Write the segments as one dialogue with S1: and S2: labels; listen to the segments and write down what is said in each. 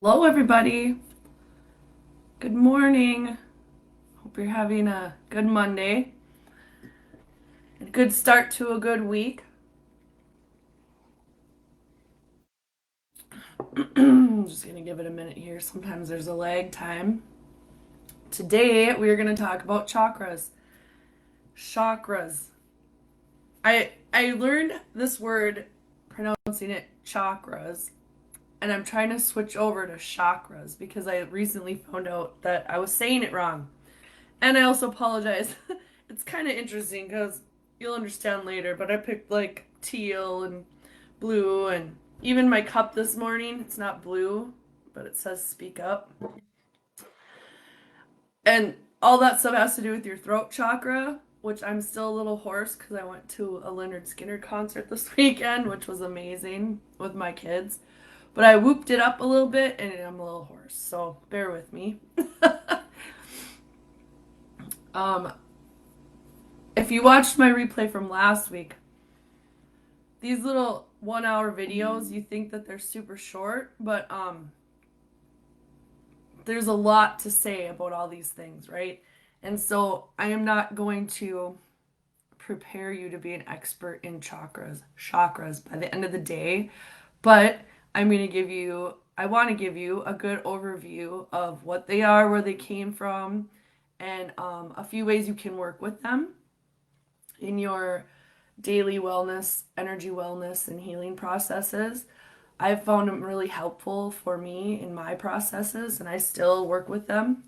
S1: Hello, everybody. Good morning. Hope you're having a good Monday, a good start to a good week. I'm just gonna give it a minute here. Sometimes there's a lag time. Today we are gonna talk about chakras. Chakras. I learned this word pronouncing it chakras, and I'm trying to switch over to chakras because I recently found out that I was saying it wrong. And I also apologize. It's kind of interesting because you'll understand later, but I picked like teal and blue, and even my cup this morning, it's not blue, but it says speak up. And all that stuff has to do with your throat chakra, which I'm still a little hoarse because I went to a Leonard Skinner concert this weekend, which was amazing with my kids. But I whooped it up a little bit and I'm a little hoarse, so bear with me. um, if you watched my replay from last week, these little 1 hour videos, you think that they're super short, but there's a lot to say about all these things, right? And so I am not going to prepare you to be an expert in chakras by the end of the day, but I want to give you a good overview of what they are, where they came from, and a few ways you can work with them in your daily wellness, energy wellness, and healing processes. I've found them really helpful for me in my processes, and I still work with them.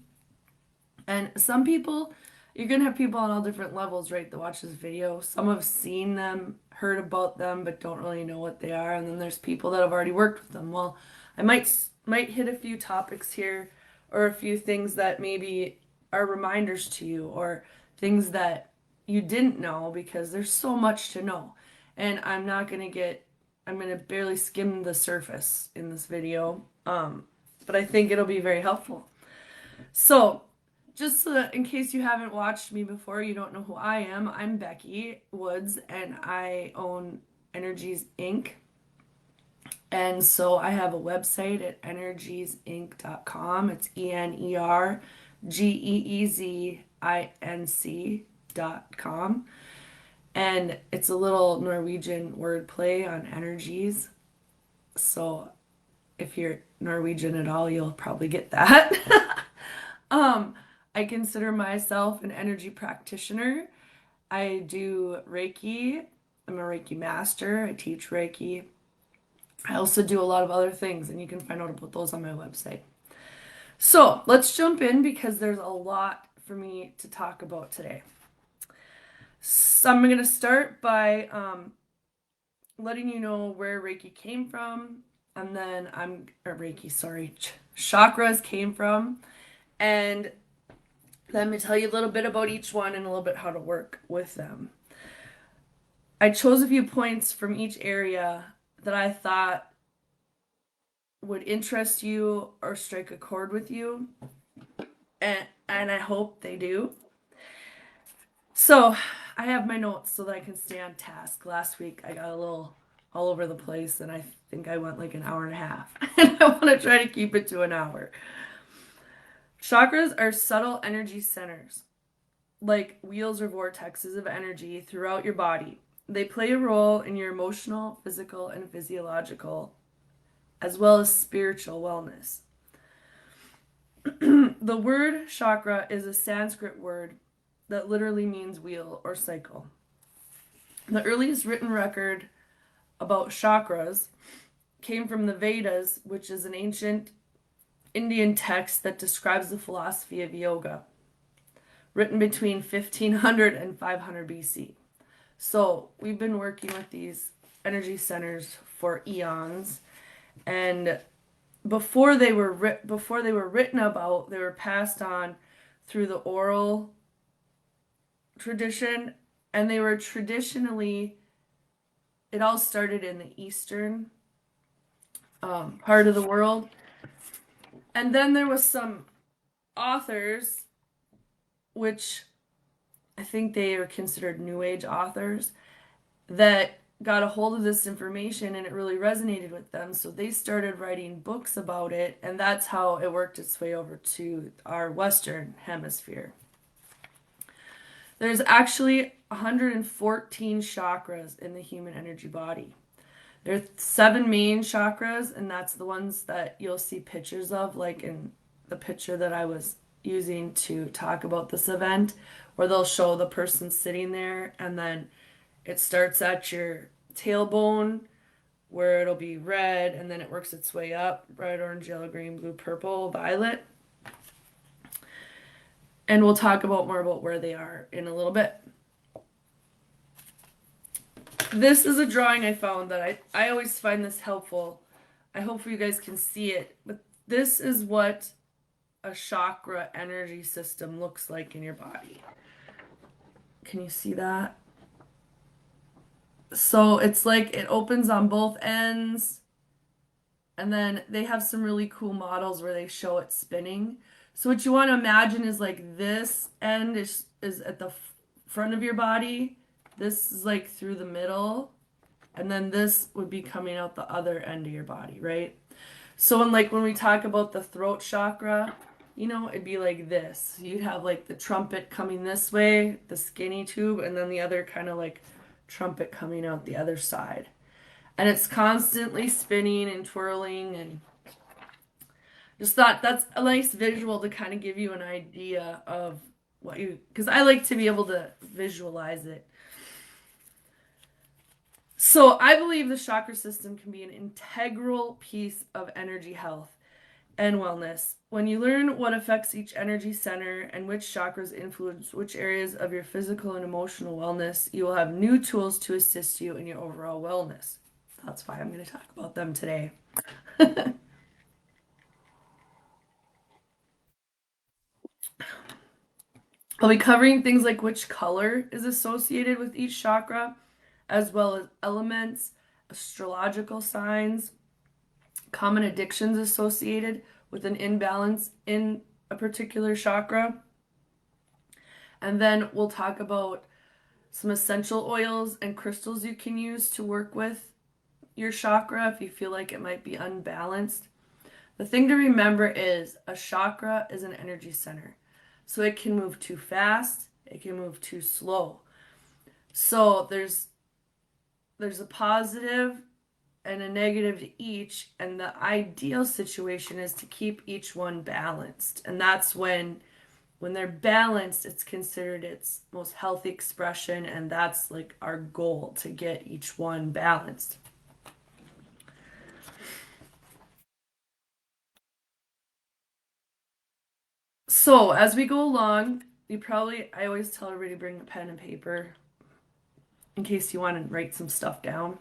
S1: And some people, you're gonna have people on all different levels, right, that watch this video. Some have seen them, heard about them, but don't really know what they are. And then there's people that have already worked with them. Well, I might hit a few topics here, or a few things that maybe are reminders to you, or things that you didn't know because there's so much to know. And I'm gonna barely skim the surface in this video. But I think it'll be very helpful. So, just so that in case you haven't watched me before, you don't know who I am, I'm Becky Woods and I own Energies Inc. And so I have a website at energiesinc.com. It's ENERGEEZINC.com. And it's a little Norwegian wordplay on energies. So if you're Norwegian at all, you'll probably get that. um, I consider myself an energy practitioner. I do Reiki. I'm a Reiki master. I teach Reiki. I also do a lot of other things, and you can find out about those on my website. So let's jump in because there's a lot for me to talk about today. So I'm going to start by letting you know where Reiki came from, and then chakras came from, and let me tell you a little bit about each one and a little bit how to work with them. I chose a few points from each area that I thought would interest you or strike a chord with you, and I hope they do. So I have my notes so that I can stay on task. Last week I got a little all over the place and I think I went like an hour and a half. And I want to try to keep it to an hour. Chakras are subtle energy centers, like wheels or vortexes of energy throughout your body. They play a role in your emotional, physical, and physiological, as well as spiritual wellness. The word chakra is a Sanskrit word that literally means wheel or cycle. The earliest written record about chakras came from the Vedas, which is an ancient Indian text that describes the philosophy of yoga, written between 1500 and 500 BC. So we've been working with these energy centers for eons, and before they were written about, they were passed on through the oral tradition, and they were traditionally, it all started in the eastern part of the world, and then there was some authors, which I think they are considered New Age authors, that got a hold of this information and it really resonated with them. So they started writing books about it, and that's how it worked its way over to our Western hemisphere. There's actually 114 chakras in the human energy body. There are 7 main chakras, and that's the ones that you'll see pictures of, like in the picture that I was using to talk about this event, where they'll show the person sitting there, and then it starts at your tailbone, where it'll be red, and then it works its way up: red, orange, yellow, green, blue, purple, violet. And we'll talk about more about where they are in a little bit. This is a drawing I found that I always find this helpful. I hope you guys can see it. But this is what a chakra energy system looks like in your body. Can you see that? So it's like it opens on both ends. And then they have some really cool models where they show it spinning. So what you want to imagine is like this end is at the front of your body. This is like through the middle. And then this would be coming out the other end of your body, right? So when we talk about the throat chakra, it'd be like this. You'd have like the trumpet coming this way, the skinny tube, and then the other kind of like trumpet coming out the other side. And it's constantly spinning and twirling, and just thought that's a nice visual to kind of give you an idea of because I like to be able to visualize it. So I believe the chakra system can be an integral piece of energy health and wellness. When you learn what affects each energy center and which chakras influence which areas of your physical and emotional wellness, you will have new tools to assist you in your overall wellness. That's why I'm going to talk about them today. I'll be covering things like which color is associated with each chakra, as well as elements, astrological signs, common addictions associated with an imbalance in a particular chakra. And then we'll talk about some essential oils and crystals you can use to work with your chakra if you feel like it might be unbalanced. The thing to remember is a chakra is an energy center. So it can move too fast, it can move too slow. So there's a positive and a negative to each, and the ideal situation is to keep each one balanced. And that's when they're balanced, it's considered its most healthy expression, and that's like our goal, to get each one balanced. So as we go along, I always tell everybody to bring a pen and paper in case you want to write some stuff down.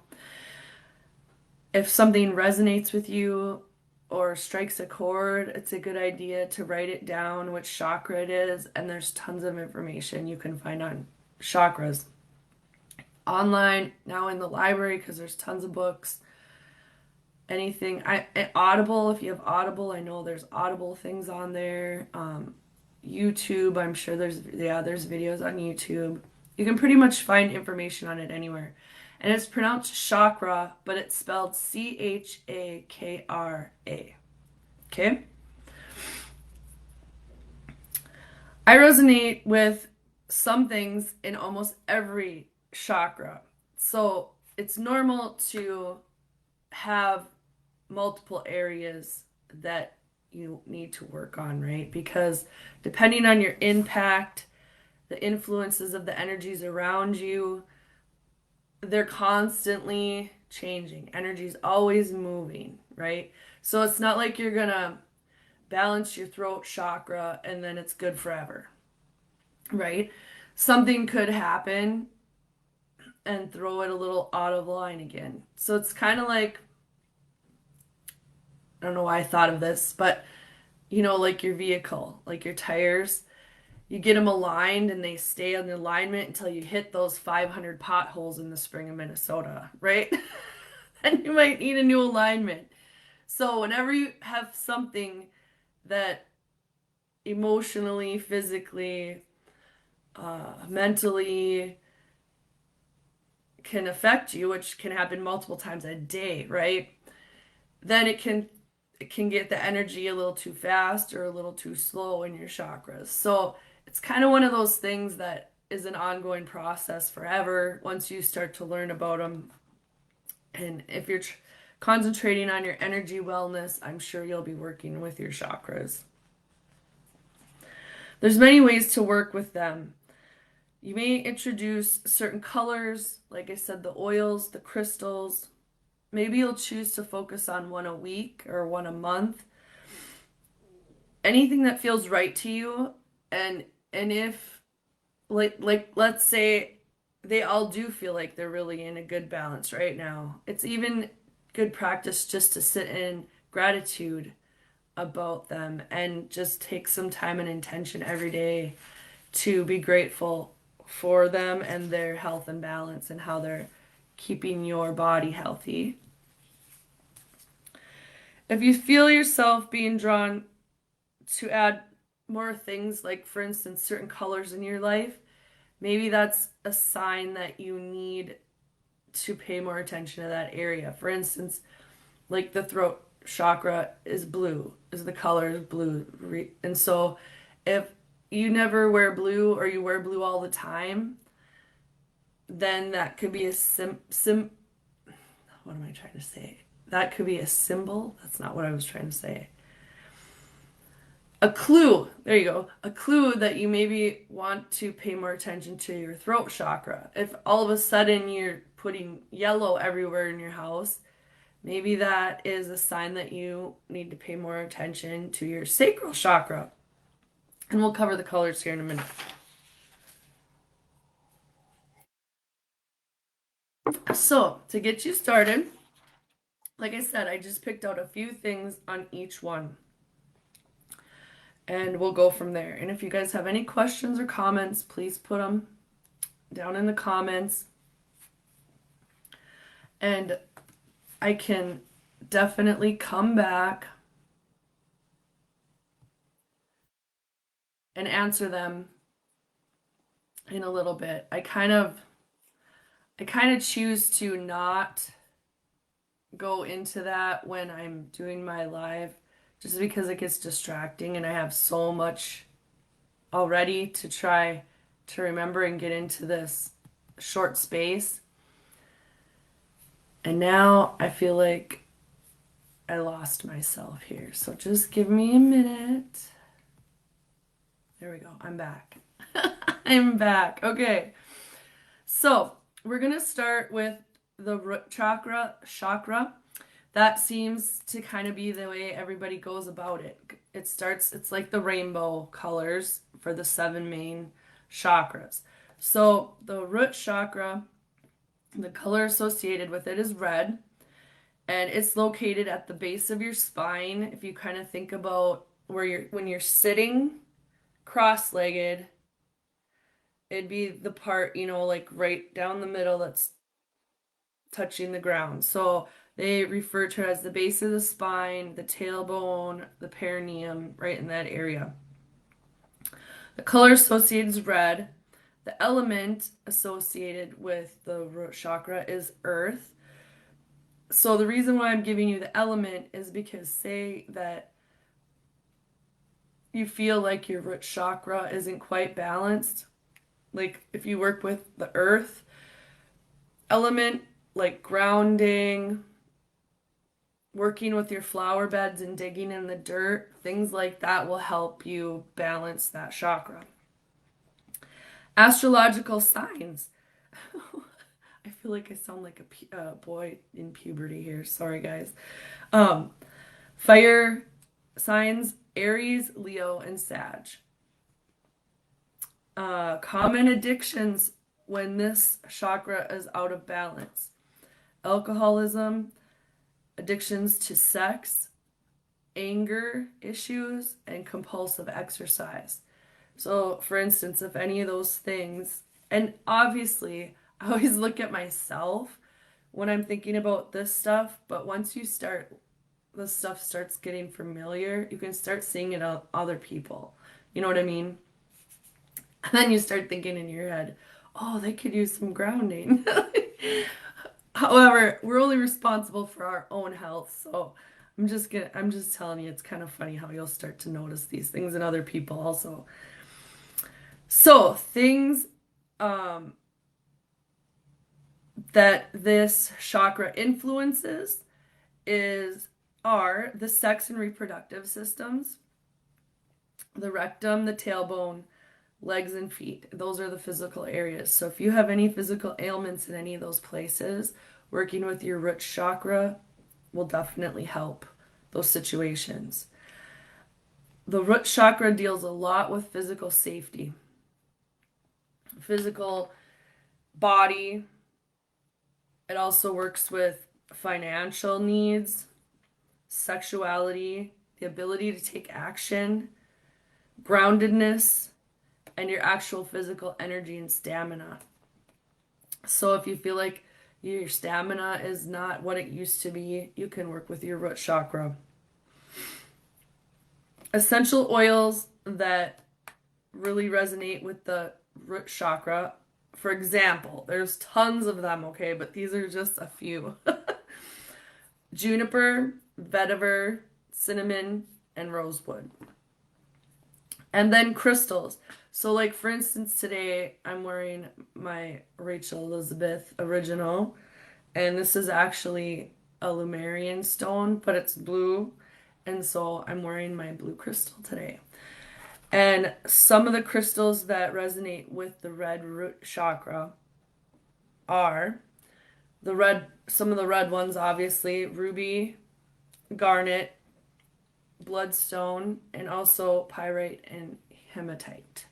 S1: If something resonates with you or strikes a chord, it's a good idea to write it down, which chakra it is, and there's tons of information you can find on chakras online, now in the library, because there's tons of books. Anything, Audible, if you have Audible, I know there's Audible things on there. YouTube, I'm sure there's videos on YouTube. You can pretty much find information on it anywhere. And it's pronounced chakra, but it's spelled Chakra. Okay? I resonate with some things in almost every chakra. So it's normal to have multiple areas that you need to work on, right? Because depending on your impact, the influences of the energies around you, they're constantly changing. Energy's always moving, right? So it's not like you're gonna balance your throat chakra and then it's good forever, right? Something could happen and throw it a little out of line again. So it's kind of like, I don't know why I thought of this, but like your vehicle, like your tires, you get them aligned and they stay on the alignment until you hit those 500 potholes in the spring of Minnesota, right? And you might need a new alignment. So whenever you have something that emotionally, physically, mentally can affect you, which can happen multiple times a day, right? Then it can get the energy a little too fast or a little too slow in your chakras. So it's kind of one of those things that is an ongoing process forever once you start to learn about them. And if you're concentrating on your energy wellness, I'm sure you'll be working with your chakras. There's many ways to work with them. You may introduce certain colors, like I said, the oils, the crystals. Maybe you'll choose to focus on one a week or one a month. Anything that feels right to you. And if like let's say they all do feel like they're really in a good balance right now. It's even good practice just to sit in gratitude about them and just take some time and intention every day to be grateful for them and their health and balance and how they're keeping your body healthy. If you feel yourself being drawn to add more things, like for instance, certain colors in your life, maybe that's a sign that you need to pay more attention to that area. For instance, like the throat chakra is blue, is the color is blue. And so if you never wear blue or you wear blue all the time, then that could be a what am I trying to say? That could be a symbol. That's not what I was trying to say. A clue, there you go, a clue that you maybe want to pay more attention to your throat chakra. If all of a sudden you're putting yellow everywhere in your house, maybe that is a sign that you need to pay more attention to your sacral chakra. And we'll cover the colors here in a minute. So, to get you started, like I said, I just picked out a few things on each one. And we'll go from there. And if you guys have any questions or comments, please put them down in the comments. And I can definitely come back and answer them in a little bit. I kind of choose to not go into that when I'm doing my live just because it gets distracting and I have so much already to try to remember and get into this short space. And now I feel like I lost myself here. So just give me a minute. There we go. I'm back. I'm back. Okay. So we're going to start with the root chakra. That seems to kind of be the way everybody goes about it. It's like the rainbow colors for the 7 main chakras. So the root chakra, the color associated with it is red, and it's located at the base of your spine. If you kind of think about when you're sitting cross-legged, it'd be the part, like right down the middle that's touching the ground. So they refer to it as the base of the spine, the tailbone, the perineum, right in that area. The color associated is red. The element associated with the root chakra is earth. So the reason why I'm giving you the element is because say that you feel like your root chakra isn't quite balanced. Like if you work with the earth element, like grounding, working with your flower beds and digging in the dirt, things like that will help you balance that chakra. Astrological signs. I feel like I sound like a boy in puberty here. Sorry, guys. Fire signs, Aries, Leo, and Sag. Common addictions when this chakra is out of balance. Alcoholism, addictions to sex, anger issues, and compulsive exercise. So, for instance, if any of those things, and obviously, I always look at myself when I'm thinking about this stuff, but once this stuff starts getting familiar, you can start seeing it on other people. You know what I mean? And then you start thinking in your head, oh, they could use some grounding. However, we're only responsible for our own health, so I'm just telling you, it's kind of funny how you'll start to notice these things in other people also. So, things um, that this chakra influences is are the sex and reproductive systems, the rectum, the tailbone, legs and feet. Those are the physical areas. So if you have any physical ailments in any of those places, working with your root chakra will definitely help those situations. The root chakra deals a lot with physical safety, physical body. It also works with financial needs, sexuality, the ability to take action, groundedness, and your actual physical energy and stamina. So if you feel like your stamina is not what it used to be, you can work with your root chakra. Essential oils that really resonate with the root chakra. For example, there's tons of them, okay, but these are just a few. Juniper, vetiver, cinnamon, and rosewood. And then crystals. So, like for instance, today I'm wearing my Rachel Elizabeth original, and this is actually a Lumerian stone, but it's blue, and so I'm wearing my blue crystal today. And some of the crystals that resonate with the red root chakra are some of the red ones, obviously, ruby, garnet, bloodstone, and also pyrite and hematite.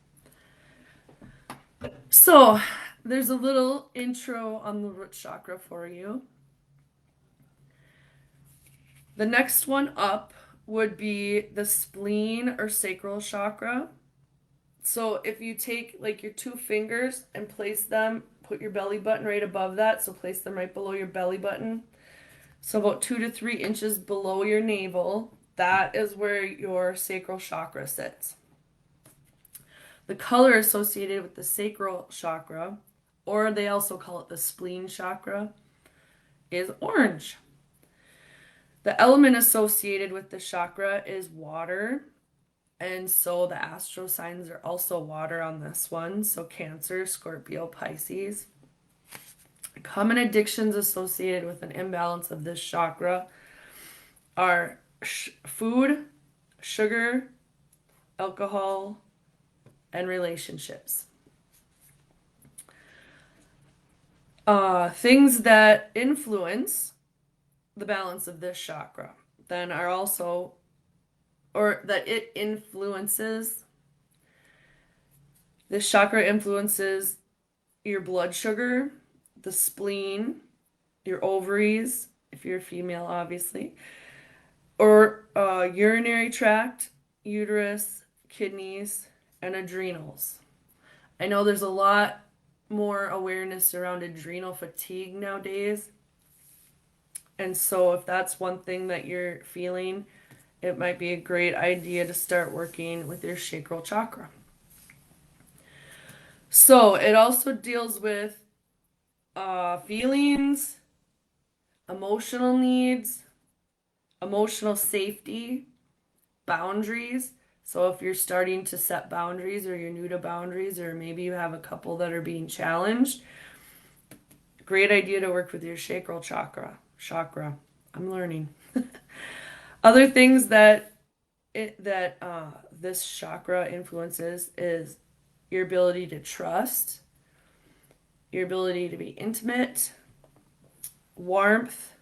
S1: So, there's a little intro on the root chakra for you. The next one up would be the spleen or sacral chakra. So, if you take like your two fingers and place them, put your belly button right above that. So, place them right below your belly button. So, about 2 to 3 inches below your navel. That is where your sacral chakra sits. The color associated with the sacral chakra, or they also call it the spleen chakra, is orange. The element associated with the chakra is water, and so the astro signs are also water on this one. So Cancer, Scorpio, Pisces. Common addictions associated with an imbalance of this chakra are food, sugar, alcohol, and relationships. Things that influence the balance of this chakra then are also, or that it influences, this chakra influences your blood sugar, the spleen, your ovaries, if you're a female, obviously, or urinary tract, uterus, kidneys, and adrenals. I know there's a lot more awareness around adrenal fatigue nowadays. And so if that's one thing that you're feeling, it might be a great idea to start working with your sacral chakra. So it also deals with feelings, emotional needs, emotional safety, boundaries. So if you're starting to set boundaries or you're new to boundaries or maybe you have a couple that are being challenged, great idea to work with your sacral chakra. I'm learning. Other things that this chakra influences is your ability to trust, your ability to be intimate, warmth.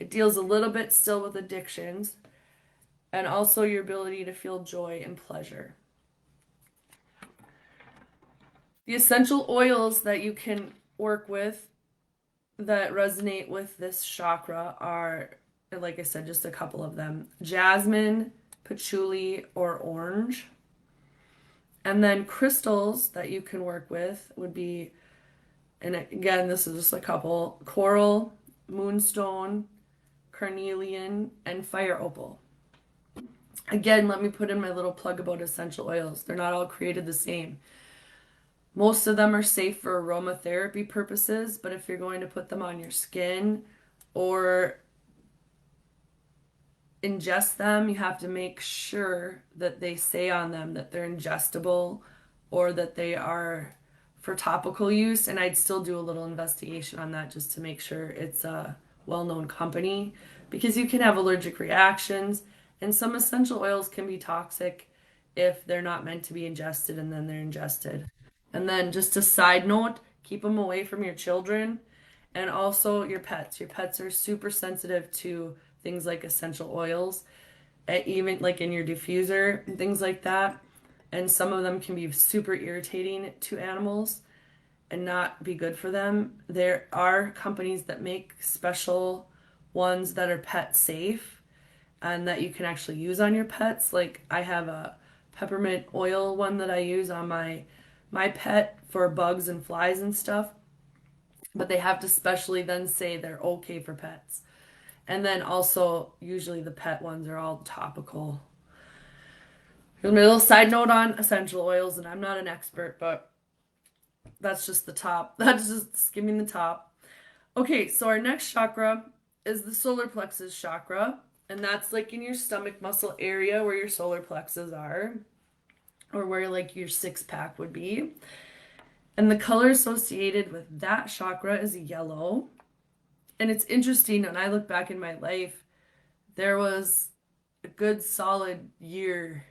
S1: It deals a little bit still with addictions, and also your ability to feel joy and pleasure. The essential oils that you can work with that resonate with this chakra are, like I said, just a couple of them: jasmine, patchouli, or orange. And then crystals that you can work with would be, and again, this is just a couple: coral, moonstone, carnelian, and fire opal. Again, let me put in my little plug about essential oils. They're not all created the same. Most of them are safe for aromatherapy purposes, but if you're going to put them on your skin or ingest them, you have to make sure that they say on them that they're ingestible or that they are for topical use. And I'd still do a little investigation on that just to make sure it's a well-known company because you can have allergic reactions and some essential oils can be toxic if they're not meant to be ingested and then they're ingested. And then just a side note, keep them away from your children and also your pets. Your pets are super sensitive to things like essential oils, even like in your diffuser and things like that. And some of them can be super irritating to animals and not be good for them. There are companies that make special ones that are pet safe and that you can actually use on your pets. Like I have a peppermint oil one that I use on my pet for bugs and flies and stuff, but they have to specially then say they're okay for pets. And then also, usually the pet ones are all topical. Here's my little side note on essential oils, and I'm not an expert, but that's just the top. That's just skimming the top. Okay, so our next chakra is the solar plexus chakra, and that's like in your stomach muscle area where your solar plexus are, or where like your six pack would be. And the color associated with that chakra is yellow. And it's interesting when I look back in my life, there was a good solid year.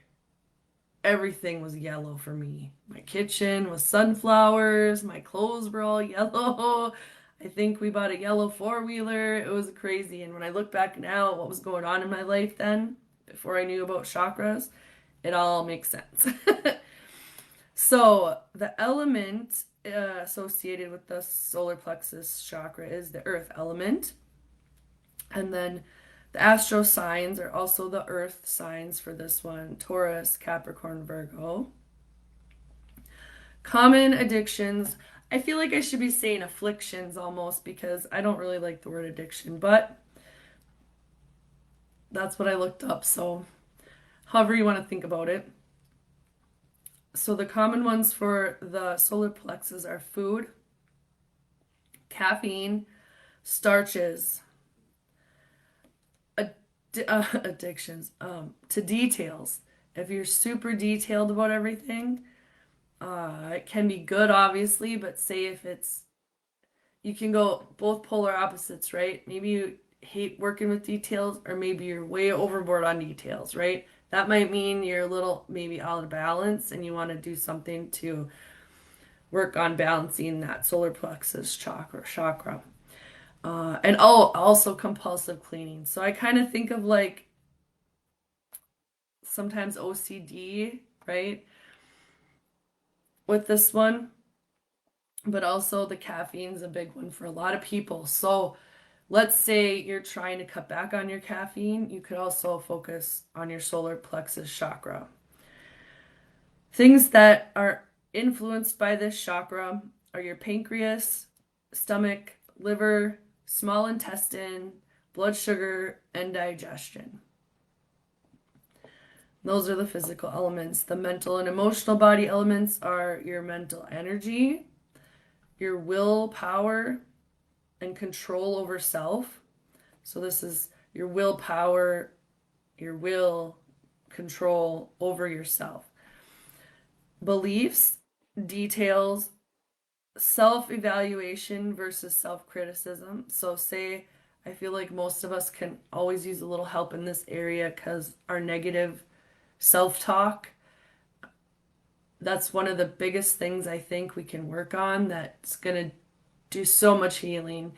S1: Everything was yellow for me. My kitchen was sunflowers, my clothes were all yellow. I think we bought a yellow four-wheeler. It was crazy. And when I look back now at what was going on in my life then, before I knew about chakras, it all makes sense. So, the element associated with the solar plexus chakra is the earth element. And then the astro signs are also the earth signs for this one: Taurus, Capricorn, Virgo. Common addictions. I feel like I should be saying afflictions almost because I don't really like the word addiction, but that's what I looked up. So, however you want to think about it. So, the common ones for the solar plexus are food, caffeine, starches, addictions, to details. If you're super detailed about everything, it can be good, obviously, but say if it's, you can go both polar opposites, right? Maybe you hate working with details, or maybe you're way overboard on details, right? That might mean you're a little maybe out of balance and you want to do something to work on balancing that solar plexus chakra. And oh, also compulsive cleaning. So I kind of think of like sometimes OCD, right? With this one, but also the caffeine's a big one for a lot of people. So let's say you're trying to cut back on your caffeine, you could also focus on your solar plexus chakra. Things that are influenced by this chakra are your pancreas, stomach, liver, small intestine, blood sugar, and digestion. Those are the physical elements. The mental and emotional body elements are your mental energy, your willpower, and control over self. So this is your willpower, your will, control over yourself. Beliefs, details, self-evaluation versus self-criticism. So say I feel like most of us can always use a little help in this area because our negative self-talk, that's one of the biggest things I think we can work on that's going to do so much healing.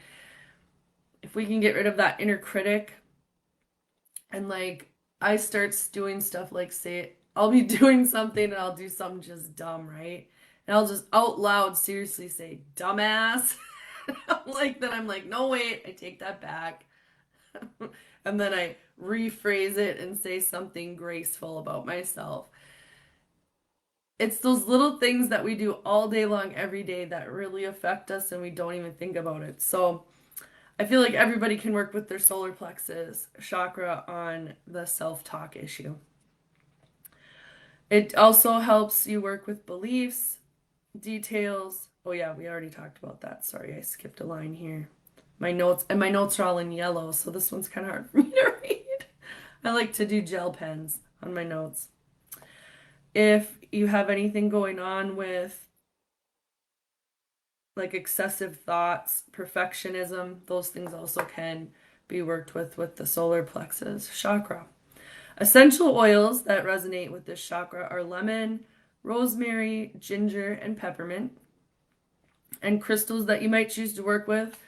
S1: If we can get rid of that inner critic and like I start doing stuff like say I'll be doing something and I'll do something just dumb, right? And I'll just out loud seriously say dumbass. I'm like, no wait, I take that back. And then I rephrase it and say something graceful about myself. It's those little things that we do all day long, every day, that really affect us and we don't even think about it. So I feel like everybody can work with their solar plexus chakra on the self-talk issue. It also helps you work with beliefs, details. Oh yeah, we already talked about that. Sorry, I skipped a line here. My notes are all in yellow, so this one's kind of hard for me to read. I like to do gel pens on my notes. If you have anything going on with like excessive thoughts, perfectionism, those things also can be worked with the solar plexus chakra. Essential oils that resonate with this chakra are lemon, rosemary, ginger, and peppermint. And crystals that you might choose to work with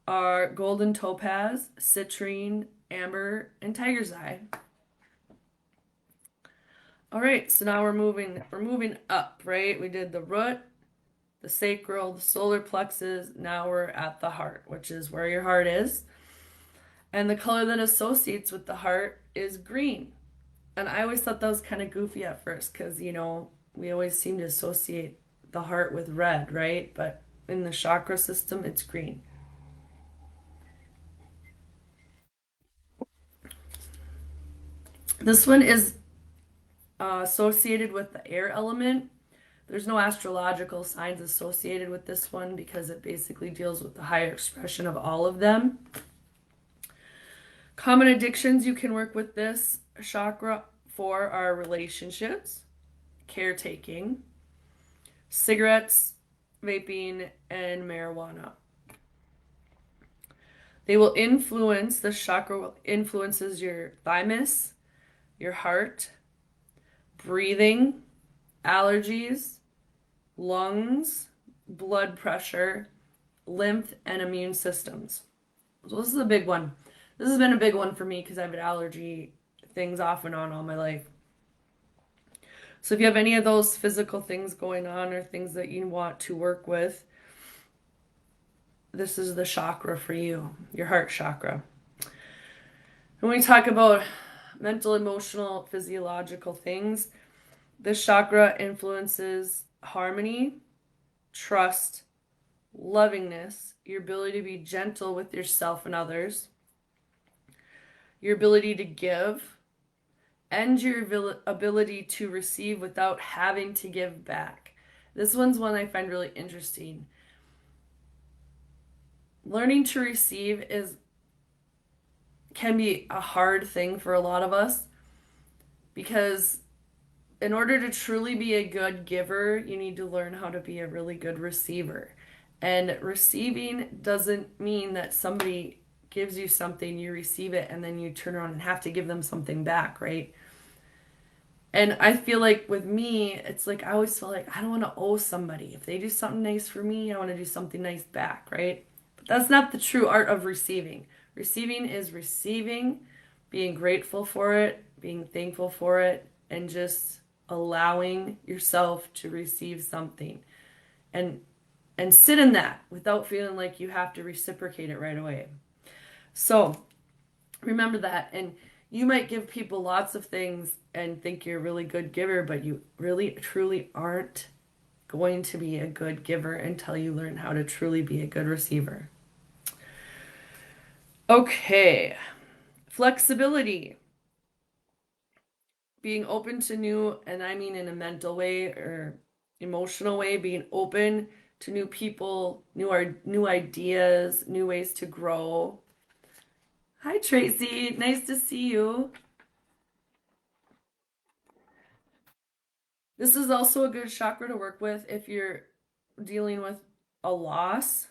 S1: are golden topaz, citrine, amber, and tiger's eye. All right, so now we're moving up, right? We did the root, the sacral, the solar plexus. Now we're at the heart, which is where your heart is. And the color that associates with the heart is green. And I always thought that was kind of goofy at first because, we always seem to associate the heart with red, right? But in the chakra system, it's green. This one is associated with the air element. There's no astrological signs associated with this one because it basically deals with the higher expression of all of them. Common addictions you can work with this chakra for are relationships, caretaking, cigarettes, vaping, and marijuana. The chakra influences your thymus, your heart, breathing, allergies, lungs, blood pressure, lymph, and immune systems. So this is a big one. This has been a big one for me because I've had allergy things off and on all my life. So if you have any of those physical things going on or things that you want to work with, this is the chakra for you, your heart chakra. When we talk about mental, emotional, physiological things, this chakra influences harmony, trust, lovingness, your ability to be gentle with yourself and others, your ability to give, and your ability to receive without having to give back. This one's one I find really interesting. Learning to receive can be a hard thing for a lot of us because in order to truly be a good giver, you need to learn how to be a really good receiver. And receiving doesn't mean that somebody gives you something, you receive it, and then you turn around and have to give them something back, right? And I feel like with me, it's like I always feel like I don't want to owe somebody. If they do something nice for me, I want to do something nice back, right? But that's not the true art of receiving. Receiving is receiving, being grateful for it, being thankful for it, and just allowing yourself to receive something. And sit in that without feeling like you have to reciprocate it right away. So remember that. And you might give people lots of things and think you're a really good giver, but you really, truly aren't going to be a good giver until you learn how to truly be a good receiver. Okay, flexibility. Being open to new, and I mean in a mental way or emotional way, being open to new people, new ideas, new ways to grow. Hi, Tracy. Nice to see you. This is also a good chakra to work with if you're dealing with a loss.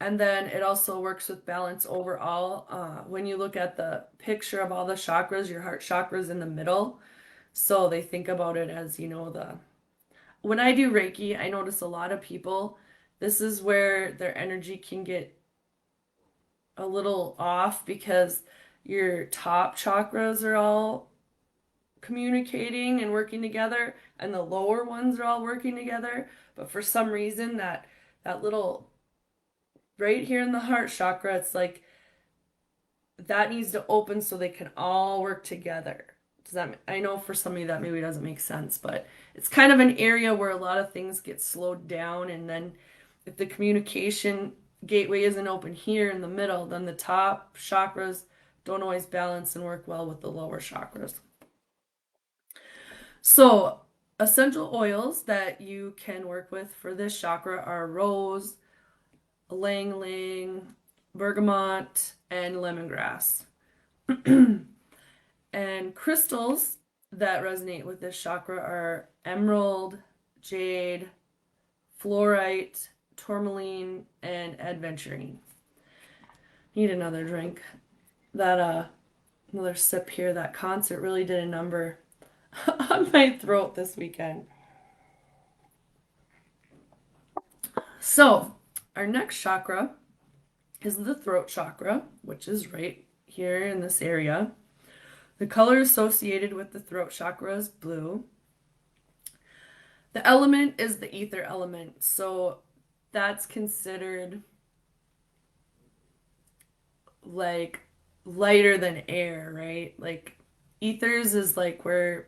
S1: And then it also works with balance overall. When you look at the picture of all the chakras, your heart chakra is in the middle. So they think about it as, when I do Reiki, I notice a lot of people, this is where their energy can get a little off because your top chakras are all communicating and working together and the lower ones are all working together, but for some reason that little right here in the heart chakra, it's like that needs to open so they can all work together. I know for some of you that maybe doesn't make sense, but it's kind of an area where a lot of things get slowed down, and then if the communication gateway isn't open here in the middle, then the top chakras don't always balance and work well with the lower chakras. So Essential oils that you can work with for this chakra are rose, ylang ylang, bergamot, and lemongrass. And crystals that resonate with this chakra are emerald, jade, fluorite, tourmaline, and aventurine. Need another drink. Another sip here. That concert really did a number on my throat this weekend. So, our next chakra is the throat chakra, which is right here in this area. The color associated with the throat chakra is blue. The element is the ether element, so that's considered like lighter than air, right? Like ethers is like where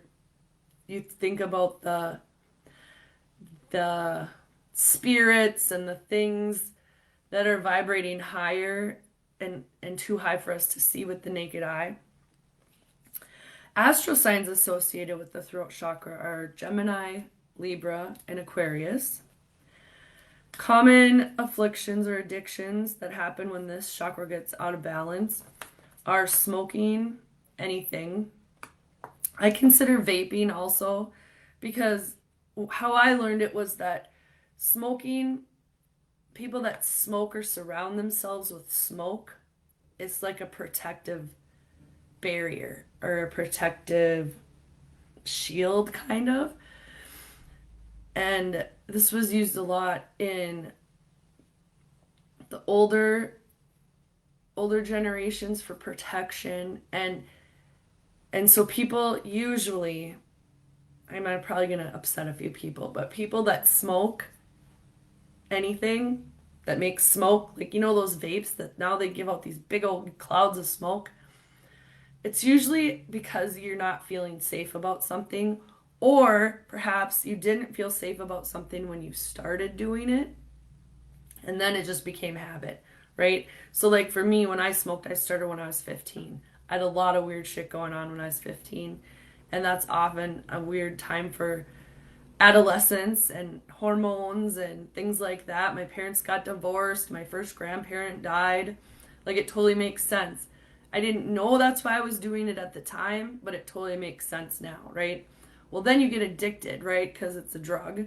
S1: you think about the spirits and the things that are vibrating higher and too high for us to see with the naked eye. Astral signs associated with the throat chakra are Gemini, Libra, and Aquarius. Common afflictions or addictions that happen when this chakra gets out of balance are smoking, anything. I consider vaping also, because how I learned it was that smoking, people that smoke or surround themselves with smoke, it's like a protective barrier or a protective shield, kind of. And this was used a lot in the older generations for protection, and so people usually, I'm probably gonna upset a few people, but people that smoke anything that makes smoke, like those vapes that now they give out these big old clouds of smoke, it's usually because you're not feeling safe about something, or perhaps you didn't feel safe about something when you started doing it, and then it just became habit, right? So like for me, when I smoked, I started when I was 15. I had a lot of weird shit going on when I was 15, and that's often a weird time for adolescence and hormones and things like that. My parents got divorced, my first grandparent died. Like, it totally makes sense. I didn't know that's why I was doing it at the time, but it totally makes sense now, right? Well, then you get addicted, right? Because it's a drug.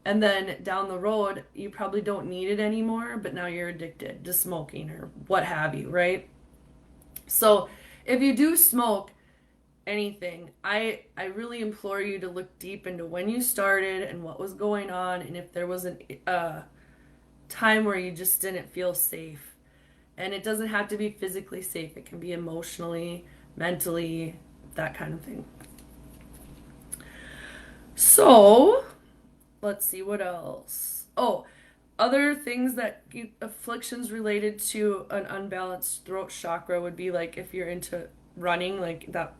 S1: And then down the road, you probably don't need it anymore, but now you're addicted to smoking or what have you, right? So if you do smoke anything, I really implore you to look deep into when you started and what was going on, and if there was a time where you just didn't feel safe. And it doesn't have to be physically safe. It can be emotionally, mentally, that kind of thing. So, let's see what else. Oh, other things afflictions related to an unbalanced throat chakra would be like if you're into running, like that.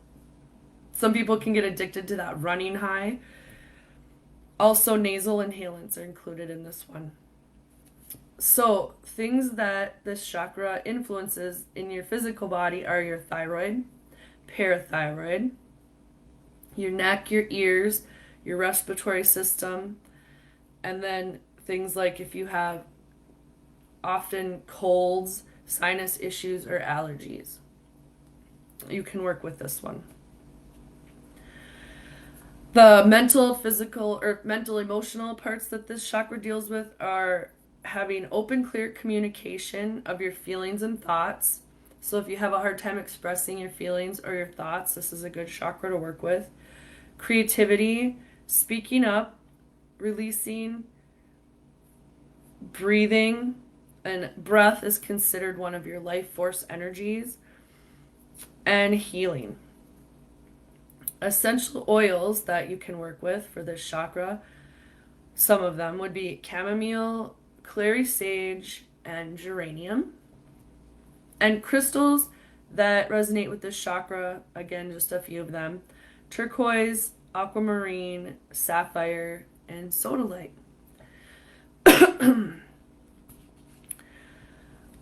S1: Some people can get addicted to that running high. Also, nasal inhalants are included in this one. So, things that this chakra influences in your physical body are your thyroid, parathyroid, your neck, your ears, your respiratory system, and then things like if you have often colds, sinus issues, or allergies. You can work with this one. The mental, physical, or mental, emotional parts that this chakra deals with are having open, clear communication of your feelings and thoughts. So if you have a hard time expressing your feelings or your thoughts, this is a good chakra to work with. Creativity, speaking up, releasing, breathing, and breath is considered one of your life force energies, and healing. Essential oils that you can work with for this chakra, some of them would be chamomile, clary sage, and geranium. And crystals that resonate with this chakra, again, just a few of them: turquoise, aquamarine, sapphire, and sodalite.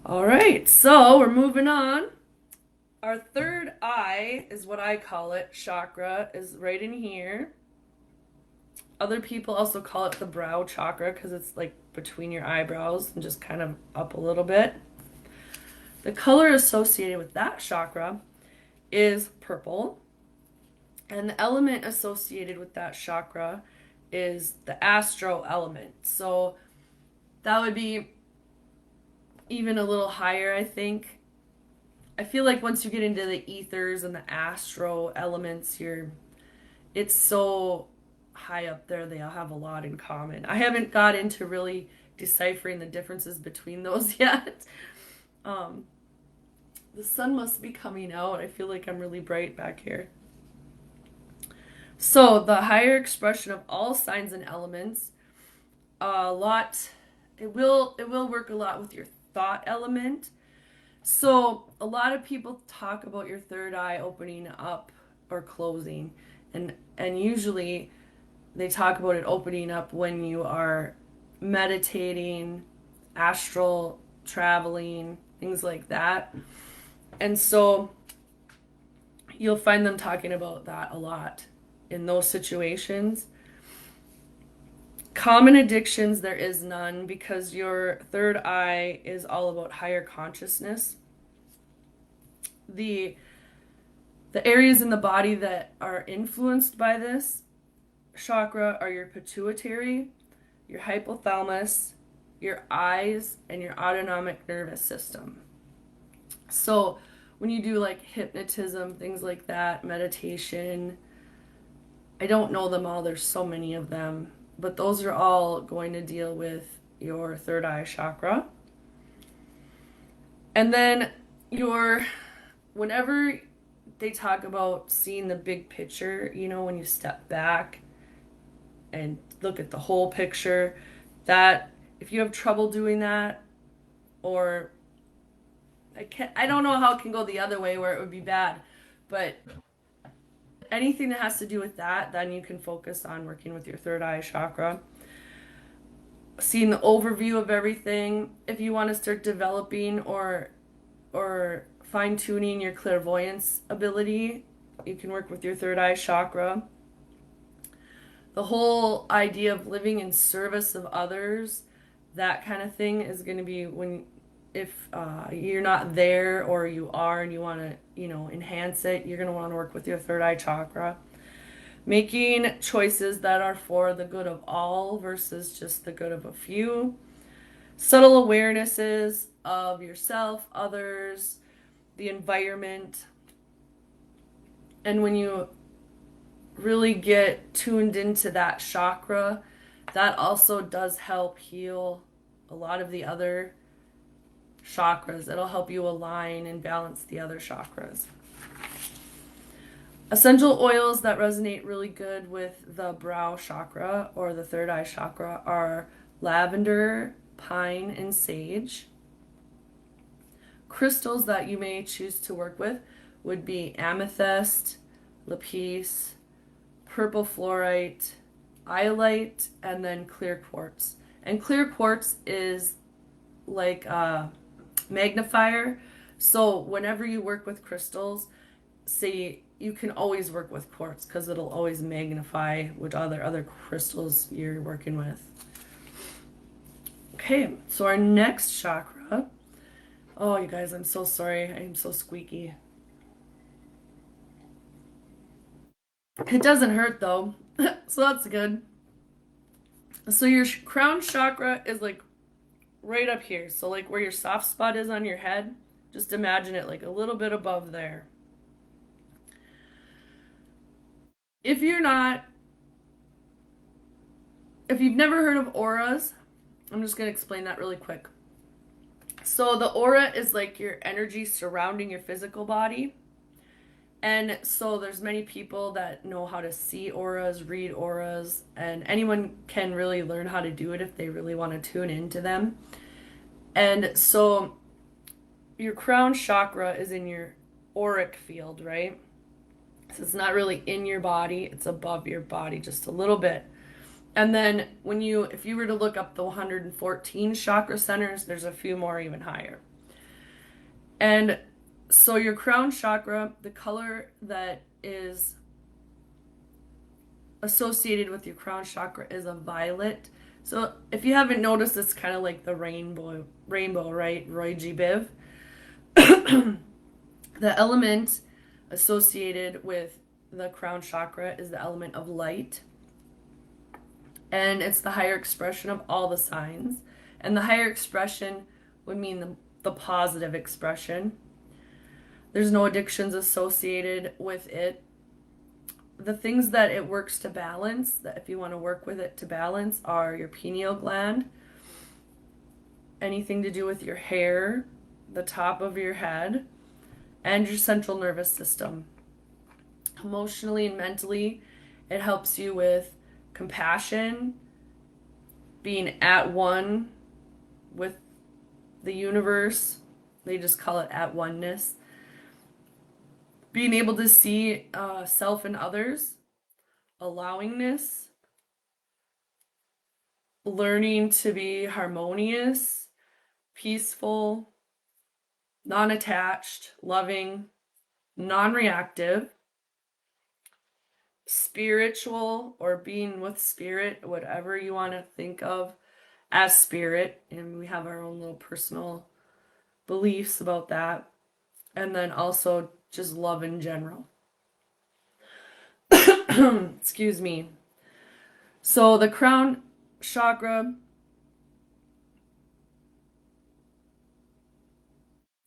S1: All right, so we're moving on. Our third eye is what I call it, chakra, is right in here. Other people also call it the brow chakra because it's like between your eyebrows and just kind of up a little bit. The color associated with that chakra is purple, and the element associated with that chakra is the astro element. So that would be even a little higher, I think. I feel like once you get into the ethers and the astro elements, it's so high up there, they all have a lot in common. I haven't got into really deciphering the differences between those yet. Um, the sun must be coming out. I feel like I'm really bright back here. So the higher expression of all signs and elements, a lot, it will work a lot with your thought element. So a lot of people talk about your third eye opening up or closing, and usually they talk about it opening up when you are meditating, astral traveling, things like that. And so you'll find them talking about that a lot in those situations. Common addictions, there is none because your third eye is all about higher consciousness. The the areas in the body that are influenced by this chakra are your pituitary, your hypothalamus, your eyes, and your autonomic nervous system. So when you do like hypnotism, things like that, meditation, I don't know them all, there's so many of them, but those are all going to deal with your third eye chakra. And then whenever they talk about seeing the big picture, when you step back and look at the whole picture, that if you have trouble doing that, or I don't know how it can go the other way where it would be bad, but anything that has to do with that, then you can focus on working with your third eye chakra. Seeing the overview of everything. If you want to start developing or fine-tuning your clairvoyance ability, you can work with your third eye chakra. The whole idea of living in service of others, that kind of thing is going to be if you're not there or you are and you want to, enhance it, you're going to want to work with your third eye chakra. Making choices that are for the good of all versus just the good of a few. Subtle awarenesses of yourself, others, the environment. And when you really get tuned into that chakra, that also does help heal a lot of the other chakras. It'll help you align and balance the other chakras. Essential oils that resonate really good with the brow chakra or the third eye chakra are lavender, pine, and sage. Crystals that you may choose to work with would be amethyst, lapis, purple fluorite, iolite, and then clear quartz. And clear quartz is like a magnifier. So whenever you work with crystals, say you can always work with quartz because it'll always magnify what other crystals you're working with. Okay, so our next chakra. Oh, you guys, I'm so sorry. I'm so squeaky. It doesn't hurt though, so that's good. So your crown chakra is like right up here. So like where your soft spot is on your head, just imagine it like a little bit above there. If you've never heard of auras, I'm just going to explain that really quick. So the aura is like your energy surrounding your physical body. And so there's many people that know how to see auras, read auras, and anyone can really learn how to do it if they really want to tune into them. And so your crown chakra is in your auric field, right? So it's not really in your body, it's above your body just a little bit. And then if you were to look up the 114 chakra centers, there's a few more even higher. And so your crown chakra, the color that is associated with your crown chakra is a violet. So if you haven't noticed, it's kind of like the rainbow, right? Roy G. Biv. The element associated with the crown chakra is the element of light. And it's the higher expression of all the signs. And the higher expression would mean the positive expression. There's no addictions associated with it. The things that it works to balance, that if you want to work with it to balance, are your pineal gland, anything to do with your hair, the top of your head, and your central nervous system. Emotionally and mentally, it helps you with compassion, being at one with the universe. They just call it at oneness. Being able to see self and others, allowingness, learning to be harmonious, peaceful, non-attached, loving, non-reactive, spiritual, or being with spirit, whatever you want to think of as spirit. And we have our own little personal beliefs about that. And then also just love in general. Excuse me. So the crown chakra,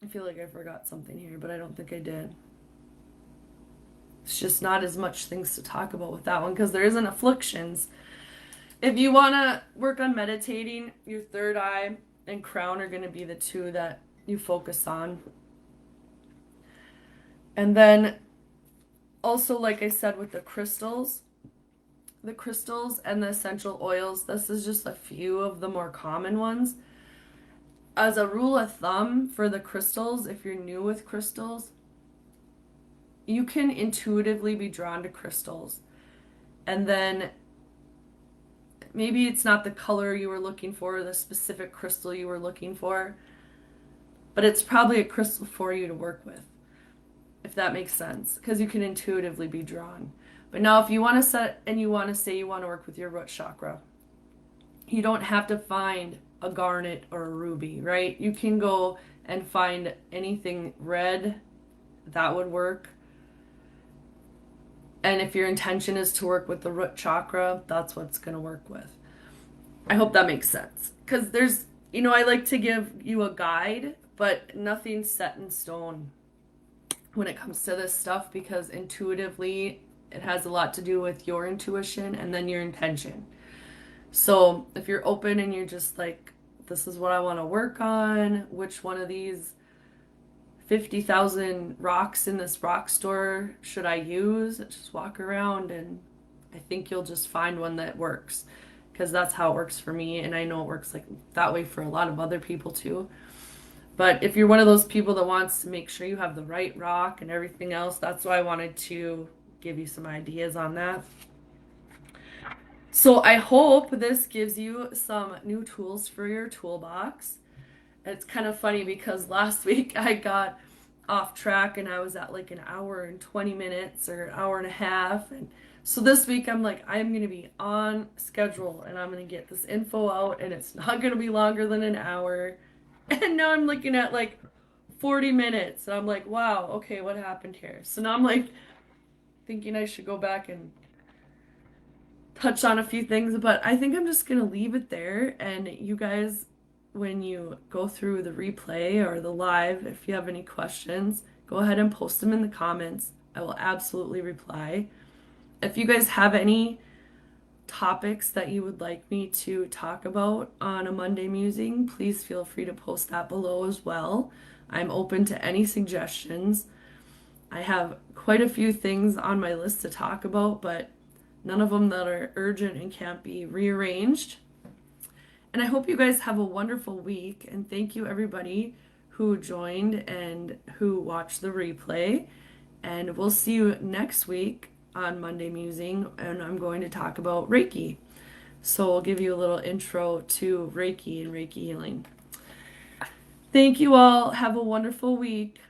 S1: I feel like I forgot something here, but I don't think I did. It's just not as much things to talk about with that one because there isn't afflictions. If you want to work on meditating, your third eye and crown are going to be the two that you focus on. And then also, like I said, with the crystals and the essential oils, this is just a few of the more common ones. As a rule of thumb for the crystals, if you're new with crystals, you can intuitively be drawn to crystals. And then maybe it's not the color you were looking for, or the specific crystal you were looking for, but it's probably a crystal for you to work with, if that makes sense, because you can intuitively be drawn. But now if you want to say you want to work with your root chakra, you don't have to find a garnet or a ruby, right? You can go and find anything red that would work. And if your intention is to work with the root chakra, that's what it's going to work with. I hope that makes sense. Because there's, I like to give you a guide, but nothing's set in stone when it comes to this stuff, because intuitively it has a lot to do with your intuition and then your intention. So if you're open and you're just like, this is what I want to work on, which one of these 50,000 rocks in this rock store should I use? Just walk around and I think you'll just find one that works, because that's how it works for me, and I know it works like that way for a lot of other people too. But if you're one of those people that wants to make sure you have the right rock and everything else, that's why I wanted to give you some ideas on that. So I hope this gives you some new tools for your toolbox. It's kind of funny because last week I got off track and I was at like an hour and 20 minutes or an hour and a half. And so this week I'm like, I'm going to be on schedule and I'm going to get this info out, and it's not going to be longer than an hour. And now I'm looking at like 40 minutes and I'm like, wow, okay, what happened here? So now I'm like thinking I should go back and touch on a few things, but I think I'm just going to leave it there. And you guys, when you go through the replay or the live, if you have any questions, go ahead and post them in the comments. I will absolutely reply. If you guys have any topics that you would like me to talk about on a Monday Musing, please feel free to post that below as well. I'm open to any suggestions. I have quite a few things on my list to talk about, but none of them that are urgent and can't be rearranged. And I hope you guys have a wonderful week, and thank you everybody who joined and who watched the replay. And we'll see you next week on Monday Musing, and I'm going to talk about Reiki. So I'll give you a little intro to Reiki and Reiki healing. Thank you all. Have a wonderful week.